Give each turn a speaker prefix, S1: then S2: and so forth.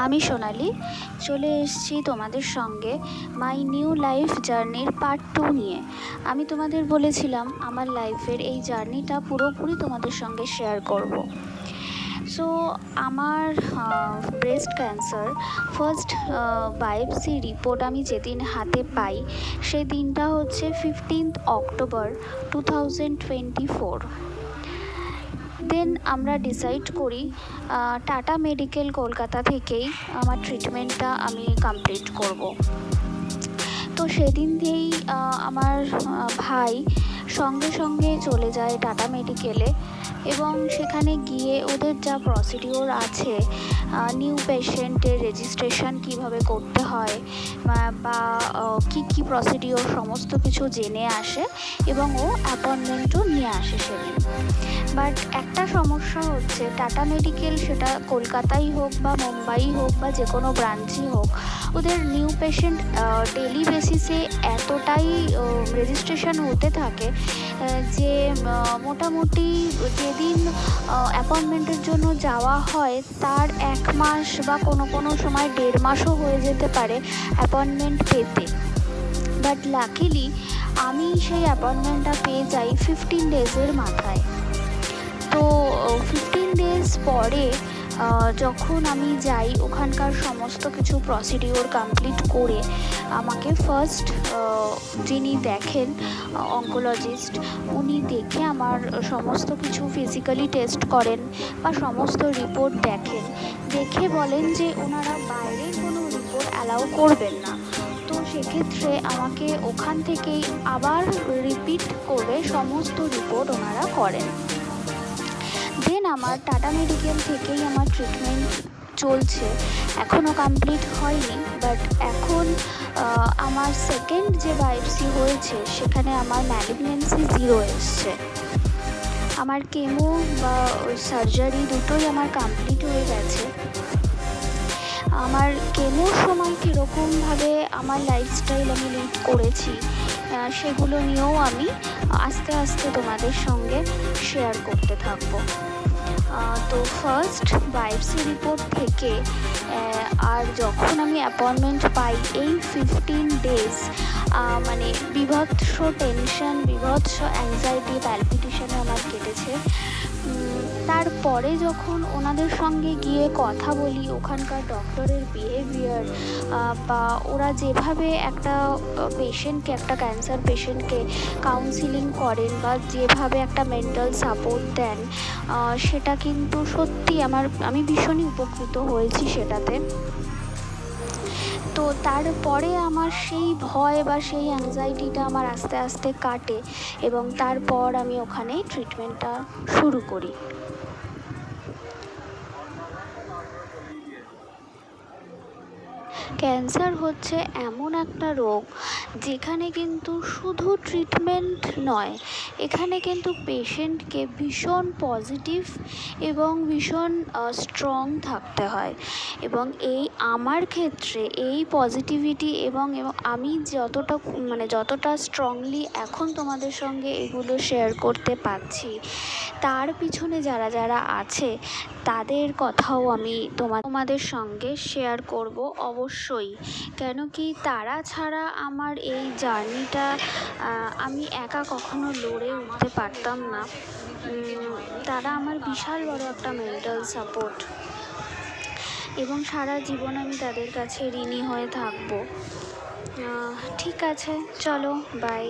S1: আমি সোনালি চলে এসেছি তোমাদের সঙ্গে মাই নিউ লাইফ জার্নির পার্ট 2 নিয়ে। আমি তোমাদের বলেছিলাম আমার লাইফের এই জার্নিটা পুরোপুরি তোমাদের সঙ্গে শেয়ার করব। সো আমার breast cancer first biopsy report আমি যেদিন হাতে পাই সেই দিনটা হচ্ছে 15 অক্টোবর 2024। দেন আমরা ডিসাইড করি টাটা মেডিকেল কলকাতা থেকেই আমার ট্রিটমেন্টটা আমি কমপ্লিট করব। তো সেদিন দিয়েই আমার ভাই সঙ্গে সঙ্গে চলে যায় টাটা মেডিকেলে এবং সেখানে গিয়ে ওদের যা প্রসিডিওর আছে, নিউ পেশেন্টের রেজিস্ট্রেশন কিভাবে করতে হয় বা কী প্রসিডিওর সমস্ত কিছু জেনে আসে এবং ও অ্যাপয়েন্টমেন্টও নিয়ে আসে সেদিন। বাট একটা সমস্যা হচ্ছে টাটা মেডিকেল, সেটা কলকাতাই হোক বা মুম্বাই হোক বা যে কোনো ব্রাঞ্চই হোক, ওদের নিউ পেশেন্ট ডেলি বেসিসে এতটাই রেজিস্ট্রেশন হতে থাকে যে মোটামুটি যেদিন অ্যাপয়েন্টমেন্টের জন্য যাওয়া হয় তার 1 মাস বা কোনো সময় 1.5 মাসও হয়ে যেতে পারে অ্যাপয়েন্টমেন্ট পেতে। বাট লাকিলি আমি সেই অ্যাপয়েন্টমেন্টটা পেয়ে যাই 15 ডেজের মাথায়। তো 15 ডেজ পরে যখন আমি যাই ওখানকার সমস্ত কিছু প্রসিডিওর কমপ্লিট করে আমাকে ফার্স্ট যিনি দেখেন অঙ্কোলজিস্ট, উনি দেখে আমার সমস্ত কিছু ফিজিক্যালি টেস্ট করেন বা সমস্ত রিপোর্ট দেখেন, দেখে বলেন যে ওনারা বাইরের কোনো রিপোর্ট অ্যালাউ করবেন না। তো সেক্ষেত্রে আমাকে ওখান থেকেই আবার রিপিট করে সমস্ত রিপোর্ট ওনারা করেন। দেন আমার টাটা মেডিকেল থেকেই আমার ট্রিটমেন্ট চলছে, এখনও কমপ্লিট হয়নি। বাট এখন আমার সেকেন্ড যে বায়োপসি হয়েছে সেখানে আমার ম্যালিগন্যান্সি 0 এসছে। আমার কেমো বা সার্জারি দুটোই আমার কমপ্লিট হয়ে গেছে। আমার কেমোর সময় কীরকমভাবে আমার লাইফস্টাইল আমি লিড করেছি সেগুলো নিয়েও আমি আস্তে আস্তে তোমাদের সঙ্গে শেয়ার করতে থাকবো। তো ফার্স্ট বায়োপসি রিপোর্ট থেকে আর যখন আমি অ্যাপয়েন্টমেন্ট পাই এই 15 ডেজ মানে বীভৎস টেনশন, বীভৎস অ্যাংজাইটি, প্যালপিটেশনে আমার কেটেছে। তারপরে যখন ওনাদের সঙ্গে গিয়ে কথা বলি, ওখানকার ডক্টরের বিহেভিয়ার বা ওরা যেভাবে একটা পেশেন্টকে, একটা ক্যান্সার পেশেন্টকে কাউন্সিলিং করেন বা যেভাবে একটা মেন্টাল সাপোর্ট দেন, সেটা কিন্তু সত্যি আমি ভীষণই উপকৃত হয়েছি সেটাতে। তো তারপরে আমার সেই ভয় বা সেই অ্যাংজাইটিটা আমার আস্তে আস্তে কাটে এবং তারপর আমি ওখানে ট্রিটমেন্টটা শুরু করি। ক্যান্সার হচ্ছে এমন একটা রোগ যেখানে কিন্তু শুধু ট্রিটমেন্ট নয়, এখানে কিন্তু পেশেন্টকে ভীষণ পজিটিভ এবং ভীষণ স্ট্রং থাকতে হয়। এবং আমার ক্ষেত্রে এই পজিটিভিটি এবং আমি যতটা স্ট্রংলি এখন তোমাদের সঙ্গে এগুলো শেয়ার করতে পারছি, তার পিছনে যারা আছে তাদের কথাও আমি তোমাদের সঙ্গে শেয়ার করব অবশ্যই। কেন কি তারা ছাড়া আমার এই জার্নিটা আমি একা কখনো লড়ে উঠতে পারতাম না। তারা আমার বিশাল বড় একটা মেন্টাল সাপোর্ট এবং সারা জীবন আমি তাদের কাছে ঋণী হয়ে থাকবো। ঠিক আছে, চলো, বাই।